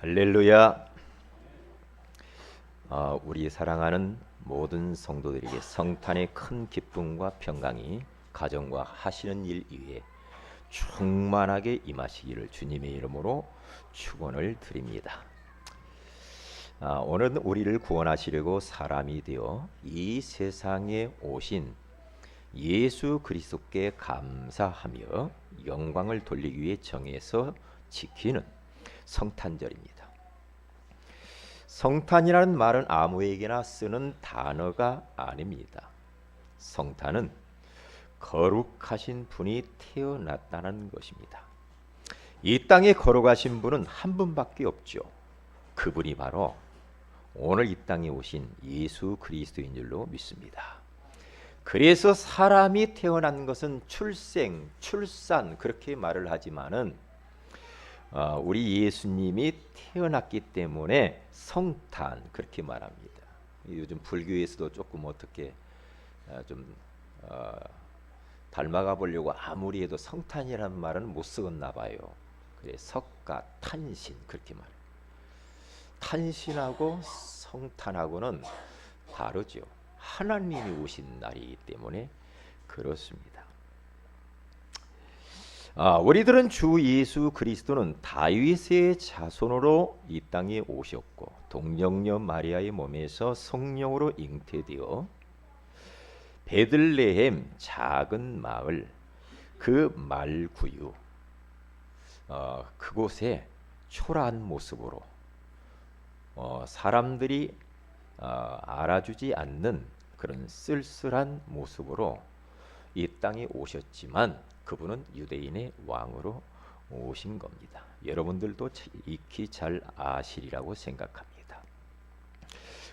할렐루야. 우리 사랑하는 모든 성도들에게 성탄의 큰 기쁨과 평강이 가정과 하시는 일 위에 충만하게 임하시기를 주님의 이름으로 축원을 드립니다. 오늘은 우리를 구원하시려고 사람이 되어 이 세상에 오신 예수 그리스도께 감사하며 영광을 돌리기 위해 정해서 지키는 성탄절입니다. 성탄이라는 말은 아무에게나 쓰는 단어가 아닙니다. 성탄은 거룩하신 분이 태어났다는 것입니다. 이 땅에 걸어가신 분은 한 분밖에 없죠. 그분이 바로 오늘 이 땅에 오신 예수 그리스도인 줄로 믿습니다. 그래서 사람이 태어난 것은 출생, 출산 그렇게 말을 하지만은 우리 예수님이 태어났기 때문에 성탄 그렇게 말합니다. 요즘 불교에서도 조금 어떻게 좀 닮아가 보려고 아무리 해도 성탄이라는 말은 못 쓰겠나 봐요. 그래 석가 탄신 그렇게 말해요. 탄신하고 성탄하고는 다르죠. 하나님이 오신 날이기 때문에 그렇습니다. 우리들은 주 예수 그리스도는 다윗의 자손으로 이 땅에 오셨고 동정녀 마리아의 몸에서 성령으로 잉태되어 베들레헴 작은 마을 그 말구유 그곳에 초라한 모습으로 사람들이 알아주지 않는 그런 쓸쓸한 모습으로 이 땅에 오셨지만 그분은 유대인의 왕으로 오신 겁니다. 여러분들도 익히 잘 아시리라고 생각합니다.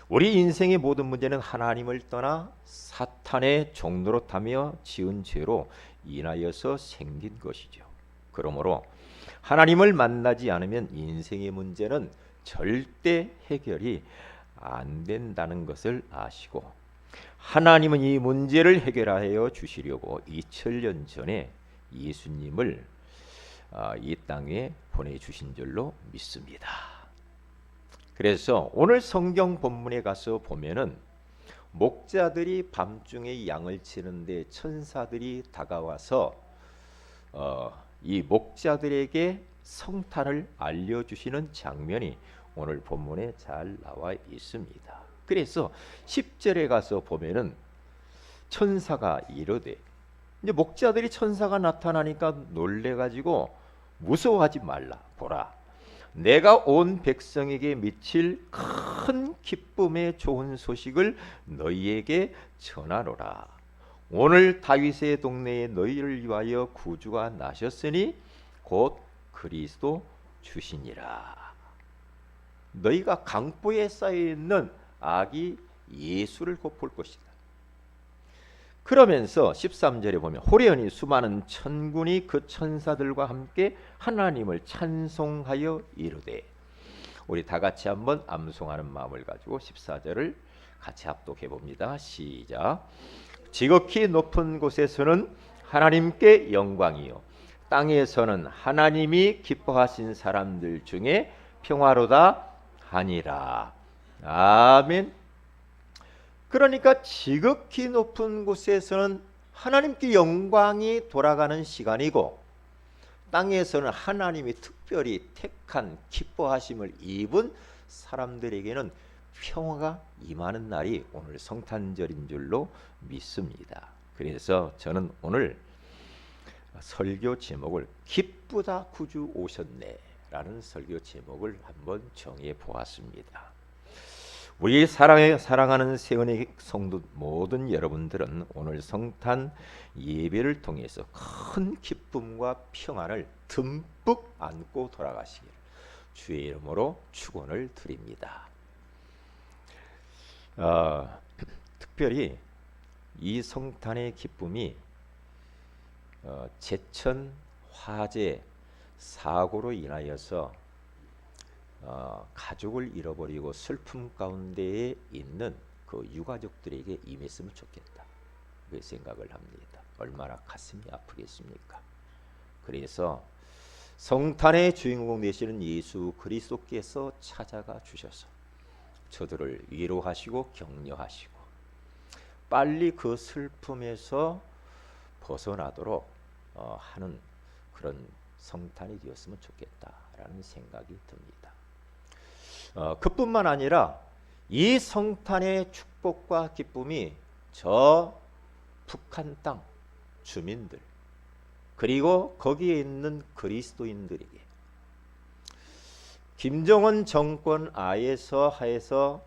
우리 인생의 모든 문제는 하나님을 떠나 사탄의 종노릇하며 지은 죄로 인하여서 생긴 것이죠. 그러므로 하나님을 만나지 않으면 인생의 문제는 절대 해결이 안 된다는 것을 아시고 하나님은 이 문제를 해결하여 주시려고 2000년 전에 예수님을 이 땅에 보내주신 줄로 믿습니다. 그래서 오늘 성경 본문에 가서 보면은 목자들이 밤중에 양을 치는데 천사들이 다가와서 이 목자들에게 성탄을 알려주시는 장면이 오늘 본문에 잘 나와 있습니다. 그래서 10절에 가서 보면은 천사가 이르되 이제 목자들이 천사가 나타나니까 놀래가지고 무서워하지 말라. 보라, 내가 온 백성에게 미칠 큰 기쁨의 좋은 소식을 너희에게 전하노라. 오늘 다윗의 동네에 너희를 위하여 구주가 나셨으니 곧 그리스도 주시니라. 너희가 강보에 쌓여있는 아기 예수를 곧 볼 것이다. 그러면서 13절에 보면 호련히 수많은 천군이 그 천사들과 함께 하나님을 찬송하여 이르되, 우리 다 같이 한번 암송하는 마음을 가지고 14절을 같이 합독해 봅니다. 시작. 지극히 높은 곳에서는 하나님께 영광이요 땅에서는 하나님이 기뻐하신 사람들 중에 평화로다 하니라. 아멘. 그러니까 지극히 높은 곳에서는 하나님께 영광이 돌아가는 시간이고 땅에서는 하나님이 특별히 택한 기뻐하심을 입은 사람들에게는 평화가 임하는 날이 오늘 성탄절인 줄로 믿습니다. 그래서 저는 오늘 설교 제목을 기쁘다 구주 오셨네 라는 설교 제목을 한번 정해 보았습니다. 우리 사랑하는 세은의 성도 모든 여러분들은 오늘 성탄 예배를 통해서 큰 기쁨과 평안을 듬뿍 안고 돌아가시길 주의 이름으로 축원을 드립니다. 특별히 이 성탄의 기쁨이 제천 화재 사고로 인하여서 가족을 잃어버리고 슬픔 가운데에 있는 그 유가족들에게 임했으면 좋겠다. 그 생각을 합니다. 얼마나 가슴이 아프겠습니까? 그래서 성탄의 주인공 되시는 예수 그리스도께서 찾아가 주셔서 저들을 위로하시고 격려하시고 빨리 그 슬픔에서 벗어나도록 하는 그런 성탄이 되었으면 좋겠다라는 생각이 듭니다. 그뿐만 아니라 이 성탄의 축복과 기쁨이 저 북한 땅 주민들 그리고 거기에 있는 그리스도인들에게 김정은 정권 하에서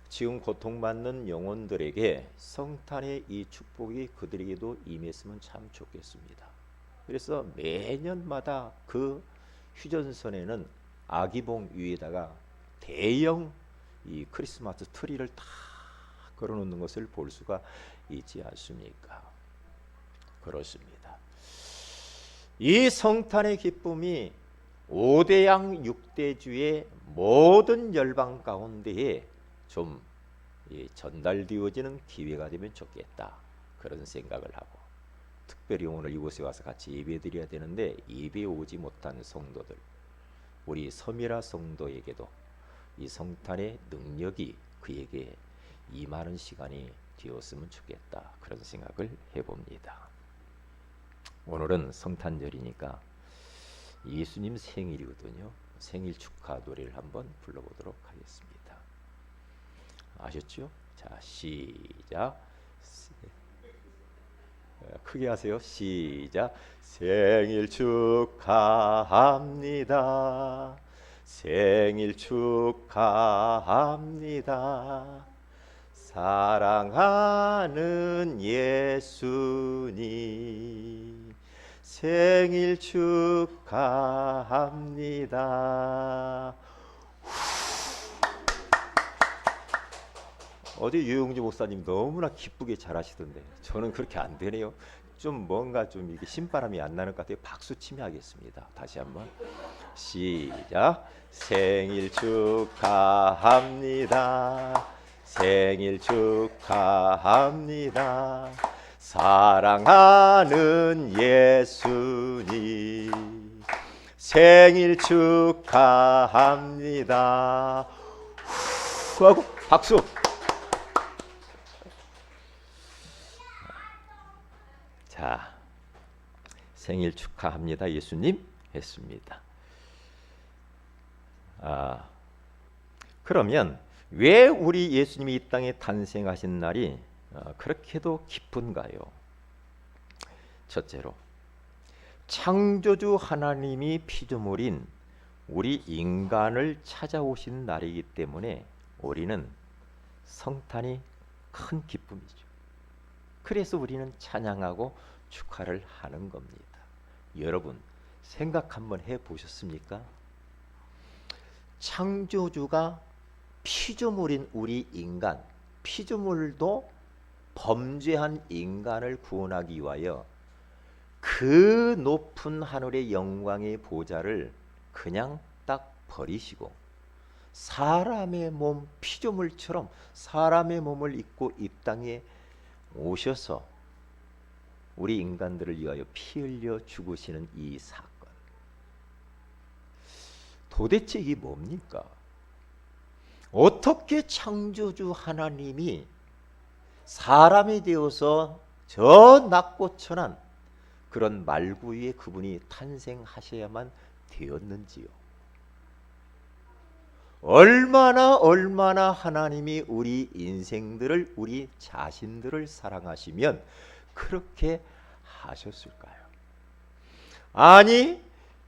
지금 고통받는 영혼들에게 성탄의 이 축복이 그들에게도 임했으면 참 좋겠습니다. 그래서 매년마다 그 휴전선에는 아기봉 위에다가 대형 이 크리스마스 트리를 다 걸어놓는 것을 볼 수가 있지 않습니까? 그렇습니다. 이 성탄의 기쁨이 5대양 6대주의 모든 열방 가운데에 좀 전달되어지는 기회가 되면 좋겠다 그런 생각을 하고 특별히 오늘 이곳에 와서 같이 예배드려야 되는데 예배 오지 못한 성도들 우리 서미라 성도에게도 이 성탄의 능력이 그에게 임하는 시간이 되었으면 좋겠다 그런 생각을 해봅니다. 오늘은 성탄절이니까 예수님 생일이거든요. 생일 축하 노래를 한번 불러보도록 하겠습니다. 아셨죠? 자, 시작. 크게 하세요. 시작. 생일 축하합니다. 생일 축하합니다. 사랑하는 예수님 생일 축하합니다. 어제 유영주 목사님 너무나 기쁘게 잘하시던데 저는 그렇게 안 되네요. 좀 뭔가 좀 이게 신바람이 안 나는 것 같아요. 박수 치며 하겠습니다. 다시 한번 시작. 생일 축하합니다. 생일 축하합니다. 사랑하는 예수님 생일 축하합니다. 후 하고 박수. 자, 생일 축하합니다 예수님 했습니다. 그러면 왜 우리 예수님이 이 땅에 탄생하신 날이 그렇게도 기쁜가요? 첫째로 창조주 하나님이 피조물인 우리 인간을 찾아오신 날이기 때문에 우리는 성탄이 큰 기쁨이죠. 그래서 우리는 찬양하고 축하를 하는 겁니다. 여러분 생각 한번 해보셨습니까? 창조주가 피조물인 우리 인간, 피조물도 범죄한 인간을 구원하기 위하여 그 높은 하늘의 영광의 보좌를 그냥 딱 버리시고 사람의 몸, 피조물처럼 사람의 몸을 입고 이 땅에 오셔서 우리 인간들을 위하여 피 흘려 죽으시는 이 사건, 도대체 이게 뭡니까? 어떻게 창조주 하나님이 사람이 되어서 저 낮고 천한 그런 말구 위에 그분이 탄생하셔야만 되었는지요? 얼마나 하나님이 우리 인생들을, 우리 자신들을 사랑하시면 그렇게 하셨을까요? 아니,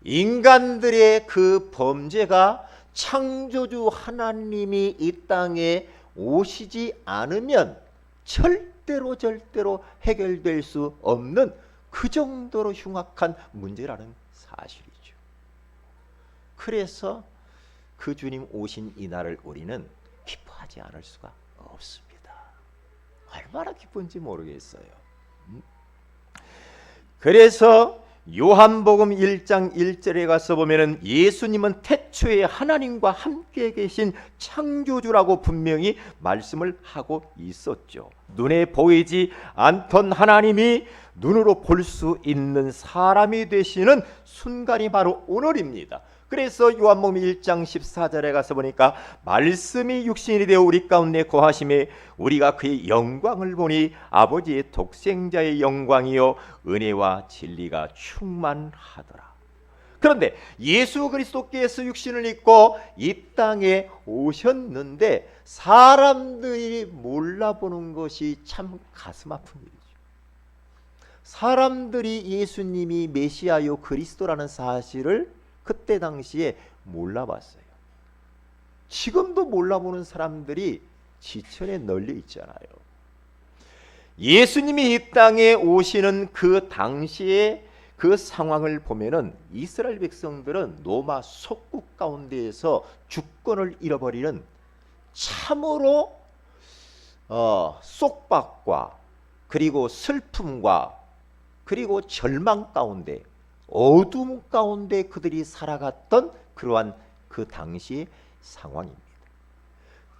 인간들의 그 범죄가 창조주 하나님이 이 땅에 오시지 않으면 절대로 해결될 수 없는 그 정도로 흉악한 문제라는 사실이죠. 그래서 그 주님 오신 이 날을 우리는 기뻐하지 않을 수가 없습니다. 얼마나 기쁜지 모르겠어요. 그래서 요한복음 1장 1절에 가서 보면은 예수님은 태초에 하나님과 함께 계신 창조주라고 분명히 말씀을 하고 있었죠. 눈에 보이지 않던 하나님이 눈으로 볼 수 있는 사람이 되시는 순간이 바로 오늘입니다. 그래서 요한복음 1장 14절에 가서 보니까 말씀이 육신이 되어 우리 가운데 거하심에 우리가 그의 영광을 보니 아버지의 독생자의 영광이요 은혜와 진리가 충만하더라. 그런데 예수 그리스도께서 육신을 입고 이 땅에 오셨는데 사람들이 몰라보는 것이 참 가슴 아픈 일이죠. 사람들이 예수님이 메시아요 그리스도라는 사실을 그때 당시에 몰라봤어요. 지금도 몰라보는 사람들이 지천에 널려 있잖아요. 예수님이 이 땅에 오시는 그 당시에 그 상황을 보면은 이스라엘 백성들은 로마 속국 가운데에서 주권을 잃어버리는 참으로 속박과 그리고 슬픔과 그리고 절망 가운데 어둠 가운데 그들이 살아갔던 그러한 그 당시의 상황입니다.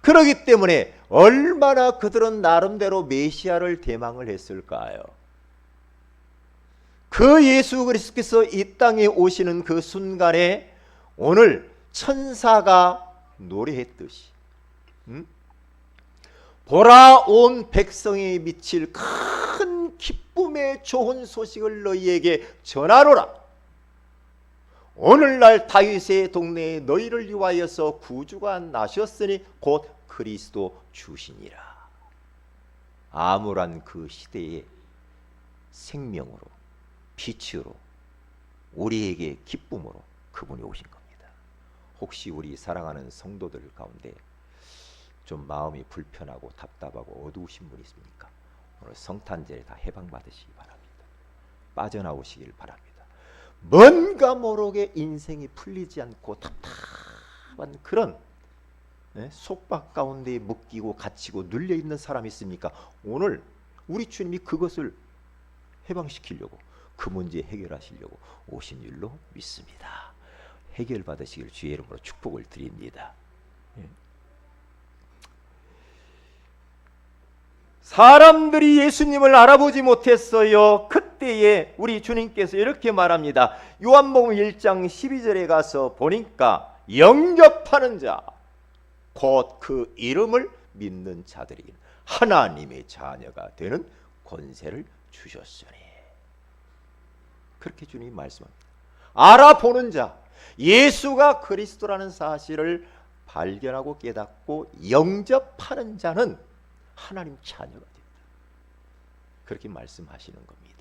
그렇기 때문에 얼마나 그들은 나름대로 메시아를 대망을 했을까요? 그 예수 그리스도께서 이 땅에 오시는 그 순간에 오늘 천사가 노래했듯이 보라 온 백성이 미칠 큰 기쁨의 좋은 소식을 너희에게 전하노라. 오늘날 다윗의 동네에 너희를 위하여서 구주가 나셨으니 곧 그리스도 주시니라. 암울한 그 시대에 생명으로 빛으로 우리에게 기쁨으로 그분이 오신 겁니다. 혹시 우리 사랑하는 성도들 가운데 좀 마음이 불편하고 답답하고 어두우신 분 있습니까? 오늘 성탄절에 다 해방받으시기 바랍니다. 빠져나오시길 바랍니다. 뭔가 모르게 인생이 풀리지 않고 답답한 그런 속박 가운데 묶이고 갇히고 눌려있는 사람이 있습니까? 오늘 우리 주님이 그것을 해방시키려고 그 문제 해결하시려고 오신 줄로 믿습니다. 해결받으시길 주의 이름으로 축복을 드립니다. 사람들이 예수님을 알아보지 못했어요. 그때에 우리 주님께서 이렇게 말합니다. 요한복음 1장 12절에 가서 보니까 영접하는 자 곧 그 이름을 믿는 자들이 하나님의 자녀가 되는 권세를 주셨으니, 그렇게 주님이 말씀합니다. 알아보는 자, 예수가 그리스도라는 사실을 발견하고 깨닫고 영접하는 자는 하나님 자녀가 됩니다. 그렇게 말씀하시는 겁니다.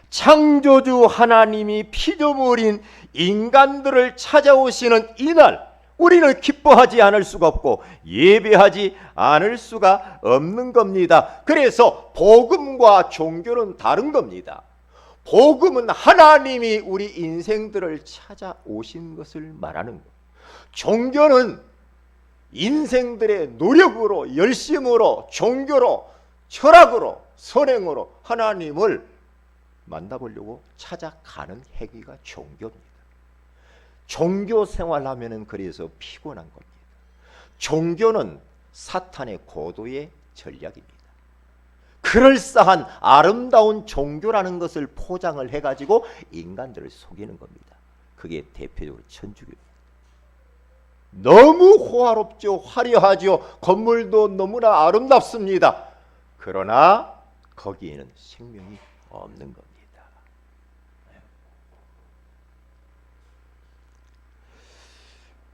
창조주 하나님이 피조물인 인간들을 찾아오시는 이날, 우리는 기뻐하지 않을 수가 없고 예배하지 않을 수가 없는 겁니다. 그래서 복음과 종교는 다른 겁니다. 복음은 하나님이 우리 인생들을 찾아오신 것을 말하는 거예요. 종교는 인생들의 노력으로, 열심으로, 종교로, 철학으로, 선행으로 하나님을 만나보려고 찾아가는 행위가 종교입니다. 종교 생활하면은 그래서 피곤한 겁니다. 종교는 사탄의 고도의 전략입니다. 그럴싸한 아름다운 종교라는 것을 포장을 해가지고 인간들을 속이는 겁니다. 그게 대표적으로 천주교입니다. 너무 호화롭죠. 화려하죠. 건물도 너무나 아름답습니다. 그러나 거기에는 생명이 없는 겁니다.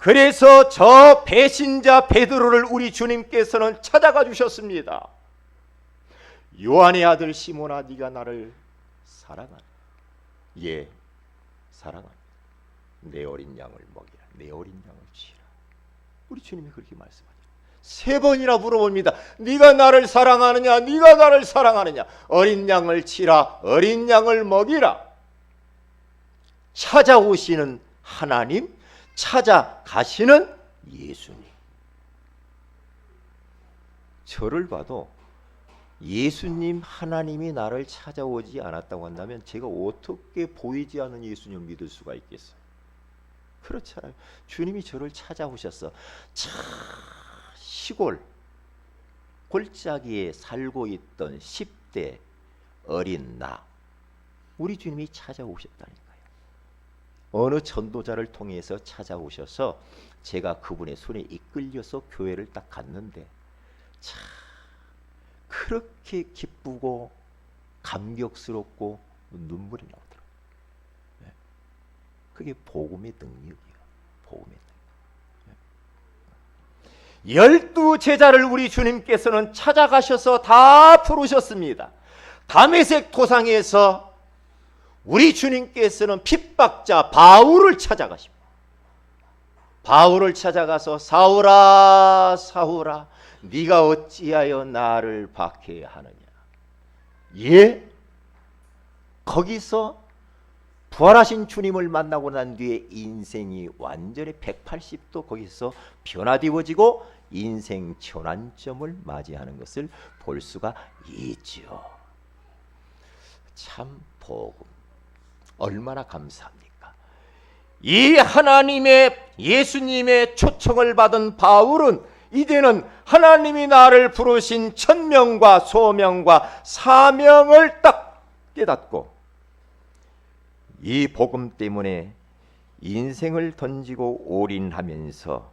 그래서 저 배신자 베드로를 우리 주님께서는 찾아가 주셨습니다. 요한의 아들 시몬아, 네가 나를 사랑하나? 예, 사랑합니다. 내 어린 양을 먹이라. 내 어린 양을 치라. 우리 주님이 그렇게 말씀하죠. 3번이나 물어봅니다. 네가 나를 사랑하느냐? 네가 나를 사랑하느냐? 어린 양을 치라. 어린 양을 먹이라. 찾아오시는 하나님, 찾아가시는 예수님. 저를 봐도 예수님 하나님이 나를 찾아오지 않았다고 한다면 제가 어떻게 보이지 않는 예수님을 믿을 수가 있겠어요? 그렇잖아요. 주님이 저를 찾아오셔서 시골 골짜기에 살고 있던 10대 어린 나, 우리 주님이 찾아오셨다니까요. 어느 전도자를 통해서 찾아오셔서 제가 그분의 손에 이끌려서 교회를 딱 갔는데 참 그렇게 기쁘고 감격스럽고 눈물이 나오더라고요. 네. 그게 복음의 능력이에요. 복음의 능력. 12 제자를 우리 주님께서는 찾아가셔서 다 부르셨습니다. 다메섹 도상에서 우리 주님께서는 핍박자 바울을 찾아가십니다. 바울을 찾아가서 사울아 사울아 네가 어찌하여 나를 박해하느냐. 예? 거기서 부활하신 주님을 만나고 난 뒤에 인생이 완전히 180도 거기서 변화되어지고 인생 전환점을 맞이하는 것을 볼 수가 있죠. 참 복음 얼마나 감사합니까? 이 하나님의 예수님의 초청을 받은 바울은 이제는 하나님이 나를 부르신 천명과 소명과 사명을 딱 깨닫고 이 복음 때문에 인생을 던지고 올인하면서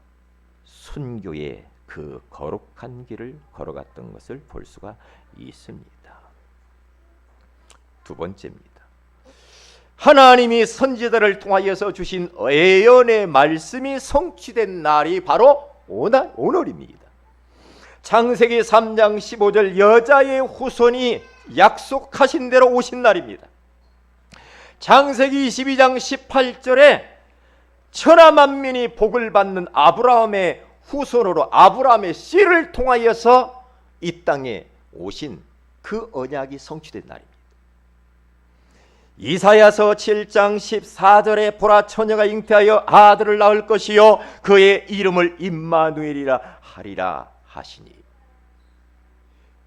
순교의 그 거룩한 길을 걸어갔던 것을 볼 수가 있습니다. 두 번째입니다. 하나님이 선지자를 통하여서 주신 예언의 말씀이 성취된 날이 바로 오늘입니다. 창세기 3장 15절 여자의 후손이 약속하신 대로 오신 날입니다. 창세기 22장 18절에 천하 만민이 복을 받는 아브라함의 후손으로 아브라함의 씨를 통하여서 이 땅에 오신 그 언약이 성취된 날입니다. 이사야서 7장 14절에 보라 처녀가 잉태하여 아들을 낳을 것이요 그의 이름을 임마누엘이라 하리라 하시니,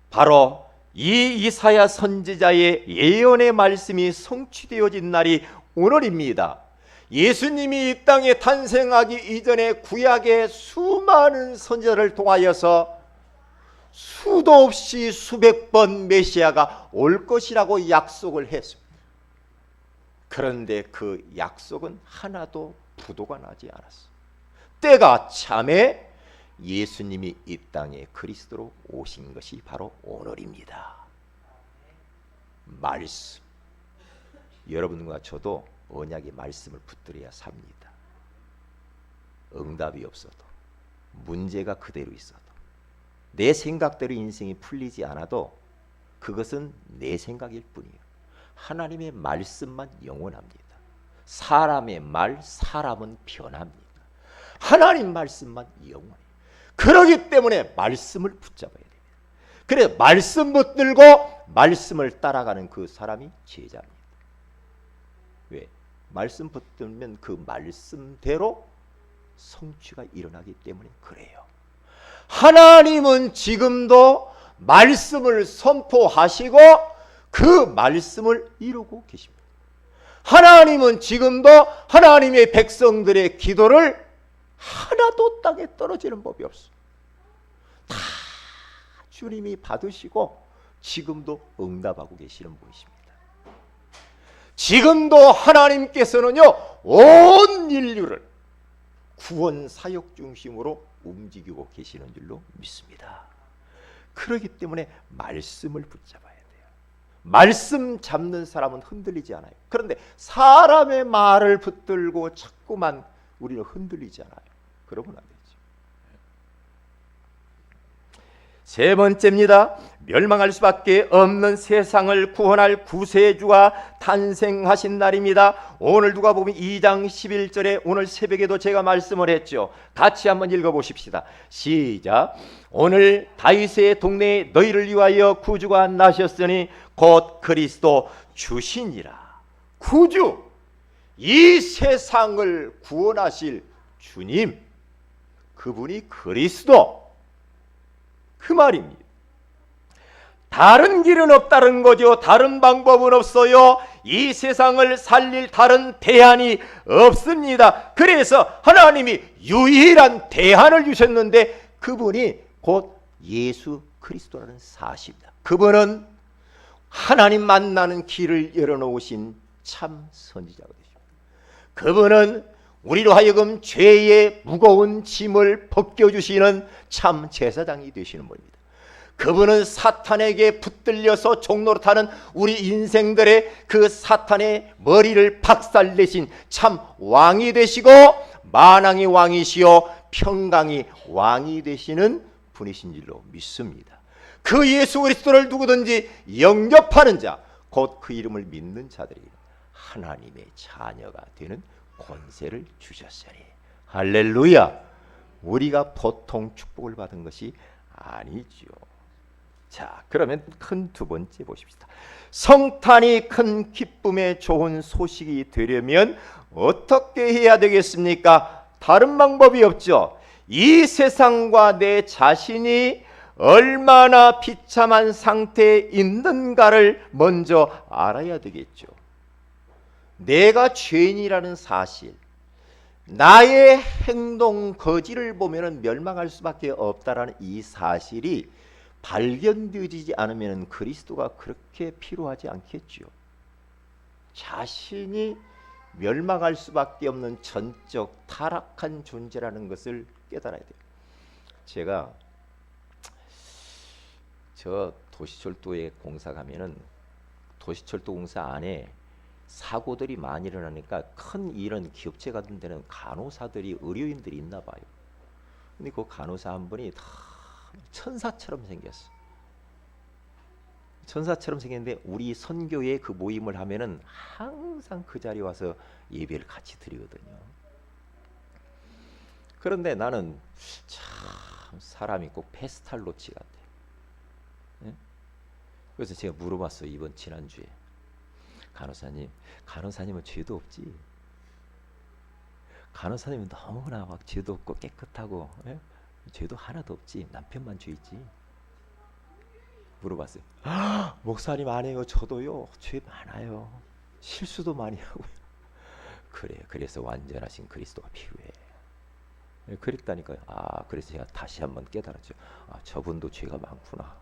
바로 이 이사야 선지자의 예언의 말씀이 성취되어진 날이 오늘입니다. 예수님이 이 땅에 탄생하기 이전에 구약의 수많은 선지자를 통하여서 수도 없이 수백 번 메시아가 올 것이라고 약속을 했습니다. 그런데 그 약속은 하나도 부도가 나지 않았어. 때가 참에 예수님이 이 땅에 그리스도로 오신 것이 바로 오늘입니다. 말씀. 여러분과 저도 언약의 말씀을 붙들어야 삽니다. 응답이 없어도, 문제가 그대로 있어도, 내 생각대로 인생이 풀리지 않아도 그것은 내 생각일 뿐이에요. 하나님의 말씀만 영원합니다. 사람의 말, 사람은 변합니다. 하나님 말씀만 영원해요. 그러기 때문에 말씀을 붙잡아야 됩니다. 그래 말씀 붙들고 말씀을 따라가는 그 사람이 제자입니다. 왜? 말씀 붙들면 그 말씀대로 성취가 일어나기 때문에 그래요. 하나님은 지금도 말씀을 선포하시고 그 말씀을 이루고 계십니다. 하나님은 지금도 하나님의 백성들의 기도를 하나도 땅에 떨어지는 법이 없어. 다 주님이 받으시고 지금도 응답하고 계시는 분이십니다. 지금도 하나님께서는요 온 인류를 구원 사역 중심으로 움직이고 계시는 줄로 믿습니다. 그렇기 때문에 말씀을 붙잡아야 돼요. 말씀 잡는 사람은 흔들리지 않아요. 그런데 사람의 말을 붙들고 자꾸만 우리는 흔들리지 않아요. 그러면 안 되죠. 세 번째입니다. 멸망할 수밖에 없는 세상을 구원할 구세주가 탄생하신 날입니다. 오늘 누가복음 2장 11절에 오늘 새벽에도 제가 말씀을 했죠. 같이 한번 읽어보십시다. 시작. 오늘 다윗의 동네에 너희를 위하여 구주가 나셨으니 곧 그리스도 주시니라. 구주, 이 세상을 구원하실 주님, 그분이 그리스도, 그 말입니다. 다른 길은 없다는 거죠. 다른 방법은 없어요. 이 세상을 살릴 다른 대안이 없습니다. 그래서 하나님이 유일한 대안을 주셨는데 그분이 곧 예수 그리스도라는 사실입니다. 그분은 하나님 만나는 길을 열어놓으신 참 선지자가 되십니다. 그분은 우리로 하여금 죄의 무거운 짐을 벗겨주시는 참 제사장이 되시는 분입니다. 그분은 사탄에게 붙들려서 종노릇하는 우리 인생들의 그 사탄의 머리를 박살내신 참 왕이 되시고 만왕의 왕이시요 평강의 왕이 되시는 분이신 줄로 믿습니다. 그 예수 그리스도를 누구든지 영접하는 자, 곧 그 이름을 믿는 자들이 하나님의 자녀가 되는 권세를 주셨으니 할렐루야. 우리가 보통 축복을 받은 것이 아니죠. 자, 그러면 큰 두 번째 보십시다. 성탄이 큰 기쁨의 좋은 소식이 되려면 어떻게 해야 되겠습니까? 다른 방법이 없죠. 이 세상과 내 자신이 얼마나 비참한 상태에 있는가를 먼저 알아야 되겠죠. 내가 죄인이라는 사실, 나의 행동 거지를 보면 멸망할 수밖에 없다라는 이 사실이 발견되지 않으면 그리스도가 그렇게 필요하지 않겠죠. 자신이 멸망할 수밖에 없는 전적 타락한 존재라는 것을 깨달아야 돼요. 제가 저 도시철도에 공사 가면은 도시철도 공사 안에 사고들이 많이 일어나니까 큰 이런 기업체 같은 데는 간호사들이 의료인들이 있나 봐요. 근데 그 간호사 한 분이 다 천사처럼 생겼어. 천사처럼 생겼는데 우리 선교회 그 모임을 하면은 항상 그 자리에 와서 예배를 같이 드리거든요. 그런데 나는 참 사람이 꼭 페스탈로치 같아. 네? 그래서 제가 물어봤어요. 이번 지난주에 간호사님은 죄도 없지? 간호사님은 너무나 막 죄도 없고 깨끗하고, 예? 죄도 하나도 없지? 남편만 죄 있지? 물어봤어요. 목사님 아니에요. 저도요 죄 많아요. 실수도 많이 하고요. 그래요. 그래서 완전하신 그리스도가 필요해. 그랬다니까요. 그래서 제가 다시 한번 깨달았죠. 저분도 죄가 많구나.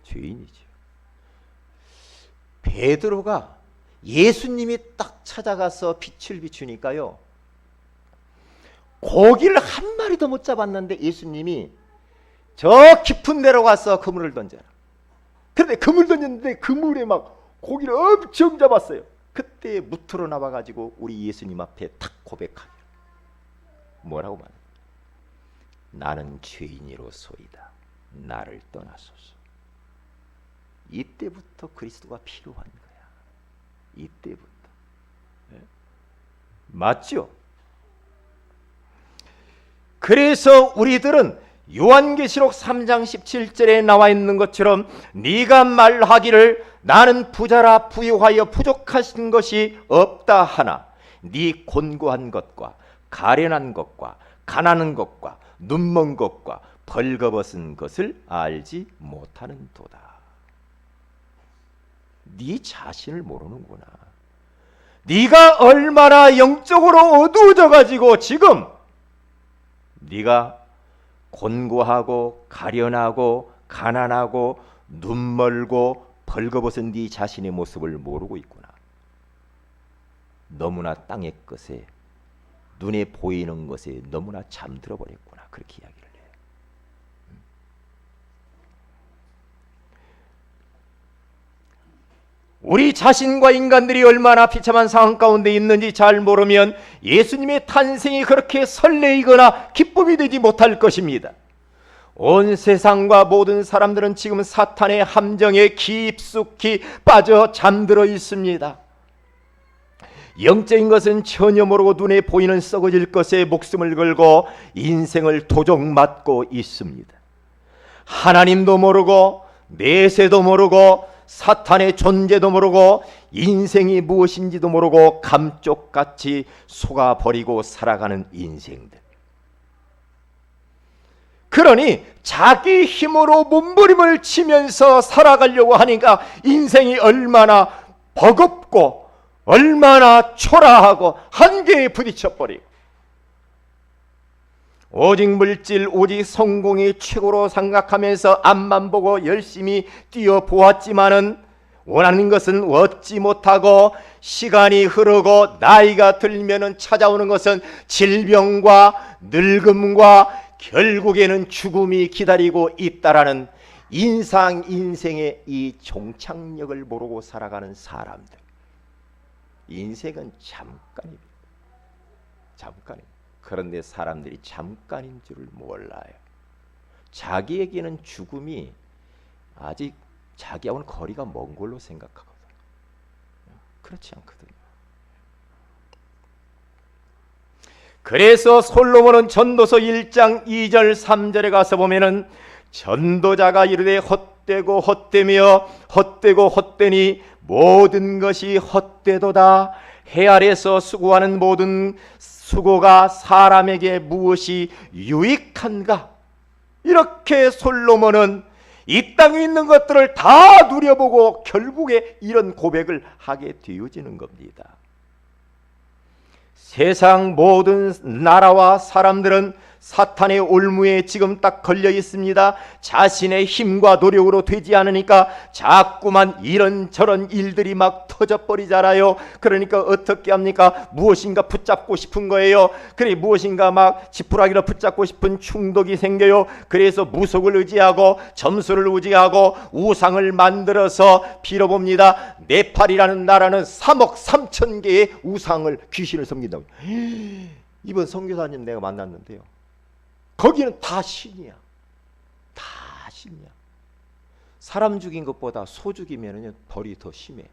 죄인이죠. 베드로가 예수님이 딱 찾아가서 빛을 비추니까요, 고기를 한 마리도 못 잡았는데 예수님이 저 깊은 데로 가서 그물을 던져라. 그런데 그물 던졌는데 그물에 막 고기를 엄청 잡았어요. 그때 무트로 나와가지고 우리 예수님 앞에 탁 고백하며 뭐라고 말해요? 나는 죄인이로소이다. 나를 떠나소서. 이때부터 그리스도가 필요한 거야. 이때부터. 네? 맞죠? 그래서 우리들은 요한계시록 3장 17절에 나와 있는 것처럼 네가 말하기를 나는 부자라 부유하여 부족하신 것이 없다 하나 네 곤고한 것과 가련한 것과 가난한 것과 눈먼 것과 벌거벗은 것을 알지 못하는 도다. 네 자신을 모르는구나. 네가 얼마나 영적으로 어두워져 가지고 지금 네가 곤고하고 가련하고 가난하고 눈멀고 벌거벗은 네 자신의 모습을 모르고 있구나. 너무나 땅의 것에 눈에 보이는 것에 너무나 잠들어 버렸구나. 그렇게 이야기를 해. 우리 자신과 인간들이 얼마나 비참한 상황 가운데 있는지 잘 모르면 예수님의 탄생이 그렇게 설레이거나 기쁨이 되지 못할 것입니다. 온 세상과 모든 사람들은 지금 사탄의 함정에 깊숙이 빠져 잠들어 있습니다. 영적인 것은 전혀 모르고 눈에 보이는 썩어질 것에 목숨을 걸고 인생을 도적맞고 있습니다. 하나님도 모르고 내세도 모르고 사탄의 존재도 모르고 인생이 무엇인지도 모르고 감쪽같이 속아버리고 살아가는 인생들. 그러니 자기 힘으로 몸부림을 치면서 살아가려고 하니까 인생이 얼마나 버겁고 얼마나 초라하고 한계에 부딪혀버리고, 오직 물질, 오직 성공이 최고로 생각하면서 앞만 보고 열심히 뛰어보았지만은 원하는 것은 얻지 못하고, 시간이 흐르고 나이가 들면은 찾아오는 것은 질병과 늙음과 결국에는 죽음이 기다리고 있다라는 인생의 이 종착역을 모르고 살아가는 사람들. 인생은 잠깐입니다. 잠깐입니다. 그런데 사람들이 잠깐인 줄을 몰라요. 자기에게는 죽음이 아직 자기하고는 거리가 먼 걸로 생각하거든요. 그렇지 않거든요. 그래서 솔로몬은 전도서 1장 2절 3절에 가서 보면은 전도자가 이르되 헛되고 헛되며 헛되고 헛되니 모든 것이 헛되도다. 해 아래서 수고하는 모든 수고가 사람에게 무엇이 유익한가? 이렇게 솔로몬은 이 땅에 있는 것들을 다 누려보고 결국에 이런 고백을 하게 되어지는 겁니다. 세상 모든 나라와 사람들은 사탄의 올무에 지금 딱 걸려 있습니다. 자신의 힘과 노력으로 되지 않으니까 자꾸만 이런저런 일들이 막 터져버리잖아요. 그러니까 어떻게 합니까? 무엇인가 붙잡고 싶은 거예요. 그래 무엇인가 막 지푸라기를 붙잡고 싶은 충동이 생겨요. 그래서 무속을 의지하고 점수를 의지하고 우상을 만들어서 빌어봅니다. 네팔이라는 나라는 3억 3천 개의 우상을, 귀신을 섬긴다고. 이번 선교사님 내가 만났는데요, 거기는 다 신이야. 다 신이야. 사람 죽인 것보다 소 죽이면 벌이 더 심해.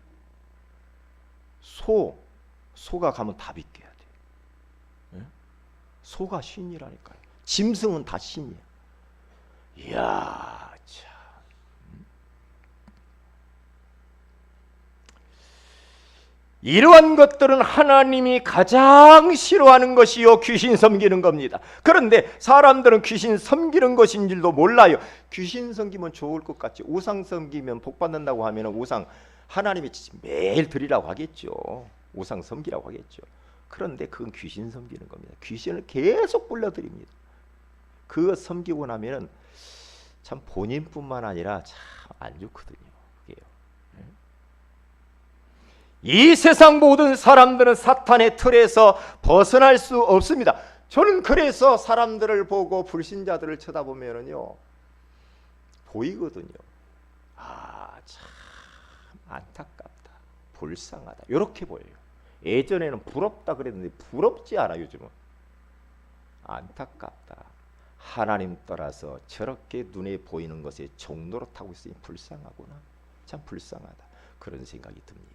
소가 가면 다 비껴야 돼. 소가 신이라니까요. 짐승은 다 신이야. 이야, 참. 이러한 것들은 하나님이 가장 싫어하는 것이요, 귀신 섬기는 겁니다. 그런데 사람들은 귀신 섬기는 것인 줄도 몰라요. 귀신 섬기면 좋을 것 같지. 우상 섬기면 복 받는다고 하면 우상 하나님이 매일 드리라고 하겠죠. 우상 섬기라고 하겠죠. 그런데 그건 귀신 섬기는 겁니다. 귀신을 계속 불러드립니다. 그거 섬기고 나면 참 본인뿐만 아니라 참 안 좋거든요. 이 세상 모든 사람들은 사탄의 틀에서 벗어날 수 없습니다. 저는 그래서 사람들을 보고 불신자들을 쳐다보면요 보이거든요. 아, 참 안타깝다, 불쌍하다, 이렇게 보여요. 예전에는 부럽다 그랬는데 부럽지 않아. 요즘은 안타깝다, 하나님 따라서 저렇게 눈에 보이는 것에 종노릇하고 있으니 불쌍하구나, 참 불쌍하다, 그런 생각이 듭니다.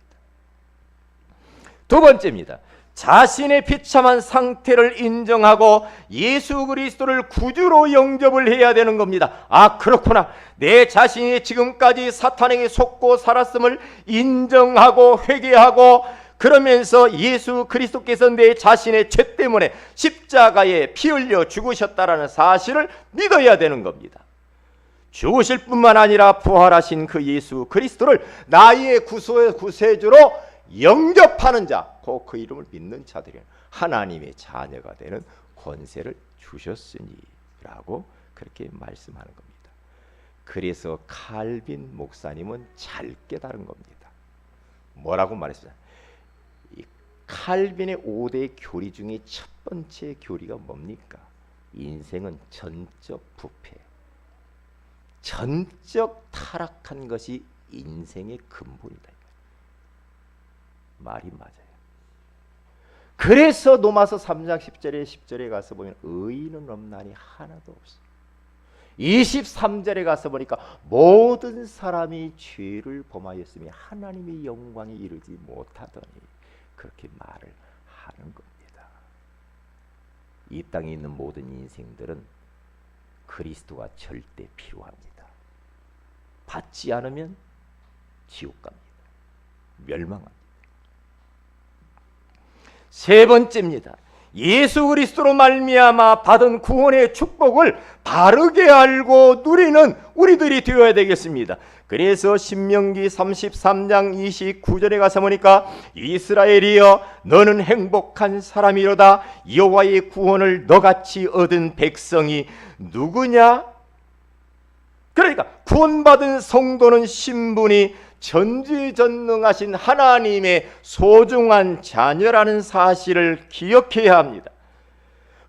두 번째입니다. 자신의 비참한 상태를 인정하고 예수 그리스도를 구주로 영접을 해야 되는 겁니다. 아, 그렇구나, 내 자신이 지금까지 사탄에게 속고 살았음을 인정하고 회개하고, 그러면서 예수 그리스도께서 내 자신의 죄 때문에 십자가에 피 흘려 죽으셨다라는 사실을 믿어야 되는 겁니다. 죽으실 뿐만 아니라 부활하신 그 예수 그리스도를 나의 구세주로 영접하는 자, 곧 그 이름을 믿는 자들이 하나님의 자녀가 되는 권세를 주셨으니 라고 그렇게 말씀하는 겁니다. 그래서 칼빈 목사님은 잘 깨달은 겁니다. 뭐라고 말했어요? 이 칼빈의 5대 교리 중에 첫 번째 교리가 뭡니까? 인생은 전적 부패, 전적 타락한 것이 인생의 근본이다. 말이 맞아요. 그래서 로마서 3장 10절에 가서 보면 의인은 없나니 하나도 없어. 23절에 가서 보니까 모든 사람이 죄를 범하였으며 하나님의 영광에 이르지 못하더니, 그렇게 말을 하는 겁니다. 이 땅에 있는 모든 인생들은 그리스도가 절대 필요합니다. 받지 않으면 지옥 갑니다. 멸망합니다. 세 번째입니다. 예수 그리스도로 말미암아 받은 구원의 축복을 바르게 알고 누리는 우리들이 되어야 되겠습니다. 그래서 신명기 33장 29절에 가서 보니까 이스라엘이여 너는 행복한 사람이로다. 여호와의 구원을 너같이 얻은 백성이 누구냐? 그러니까 구원받은 성도는 신분이 전지전능하신 하나님의 소중한 자녀라는 사실을 기억해야 합니다.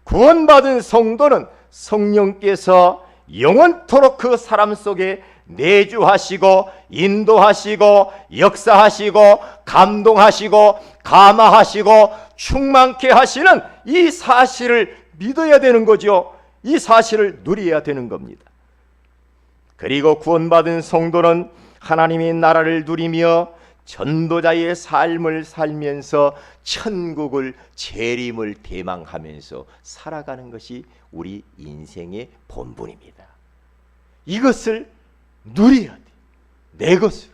구원받은 성도는 성령께서 영원토록 그 사람 속에 내주하시고 인도하시고 역사하시고 감동하시고 감화하시고 충만케 하시는 이 사실을 믿어야 되는 거죠. 이 사실을 누려야 되는 겁니다. 그리고 구원받은 성도는 하나님의 나라를 누리며 전도자의 삶을 살면서 천국을 재림을 대망하면서 살아가는 것이 우리 인생의 본분입니다. 이것을 누려야 돼. 내 것을.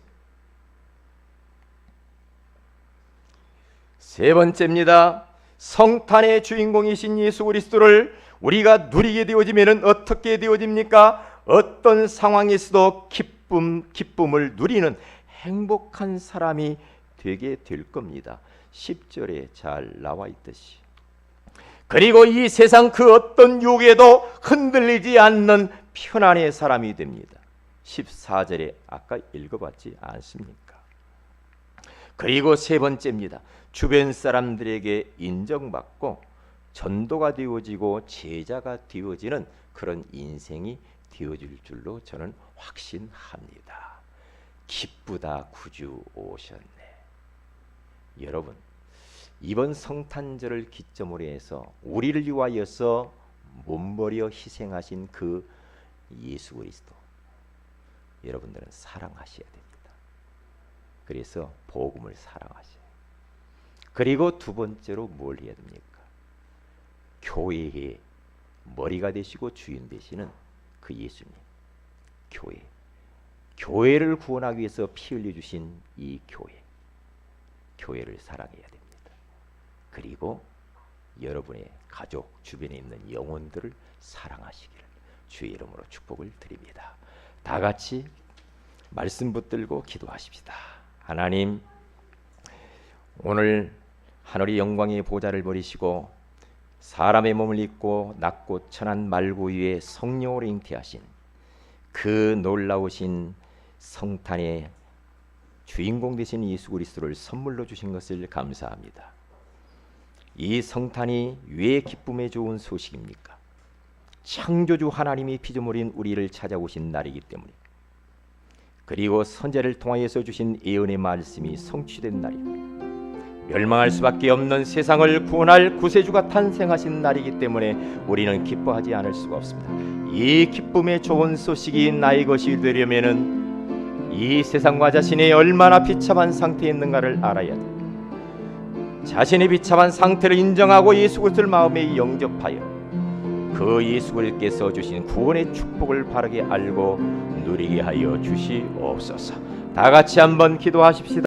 세 번째입니다. 성탄의 주인공이신 예수 그리스도를 우리가 누리게 되어지면 어떻게 되어집니까? 어떤 상황에서도 기쁨을 누리는 행복한 사람이 되게 될 겁니다. 10절에 잘 나와 있듯이. 그리고 이 세상 그 어떤 유혹에도 흔들리지 않는 편안의 사람이 됩니다. 14절에 아까 읽어봤지 않습니까? 그리고 세 번째입니다. 주변 사람들에게 인정받고 전도가 되어지고 제자가 되어지는 그런 인생이 되어질 줄로 저는 확신합니다. 기쁘다 구주 오셨네. 여러분, 이번 성탄절을 기점으로 해서 우리를 위하여서 몸버려 희생하신 그 예수 그리스도, 여러분들은 사랑하셔야 됩니다. 그래서 복음을 사랑하셔요. 그리고 두 번째로 뭘 해야 됩니까? 교회의 머리가 되시고 주인 되시는 그 예수님, 교회를 구원하기 위해서 피 흘려주신 이 교회를 사랑해야 됩니다. 그리고 여러분의 가족 주변에 있는 영혼들을 사랑하시기를 주의 이름으로 축복을 드립니다. 다 같이 말씀 붙들고 기도하십시다. 하나님, 오늘 하늘의 영광의 보좌를 버리시고 사람의 몸을 입고 낮고 천한 말구 위에 성령으로 잉태하신 그 놀라우신 성탄의 주인공 되신 예수 그리스도를 선물로 주신 것을 감사합니다. 이 성탄이 왜 기쁨에 좋은 소식입니까? 창조주 하나님이 피조물인 우리를 찾아오신 날이기 때문에, 그리고 선지자를 통하여서 주신 예언의 말씀이 성취된 날이고, 멸망할 수밖에 없는 세상을 구원할 구세주가 탄생하신 날이기 때문에 우리는 기뻐하지 않을 수가 없습니다. 이 기쁨의 좋은 소식이 나의 것이 되려면은 이 세상과 자신이 얼마나 비참한 상태에 있는가를 알아야 돼. 자신의 비참한 상태를 인정하고 예수 그리스도를 마음에 영접하여 그 예수 그리스도께서 주신 구원의 축복을 바르게 알고 누리게 하여 주시옵소서. 다 같이 한번 기도하십시다.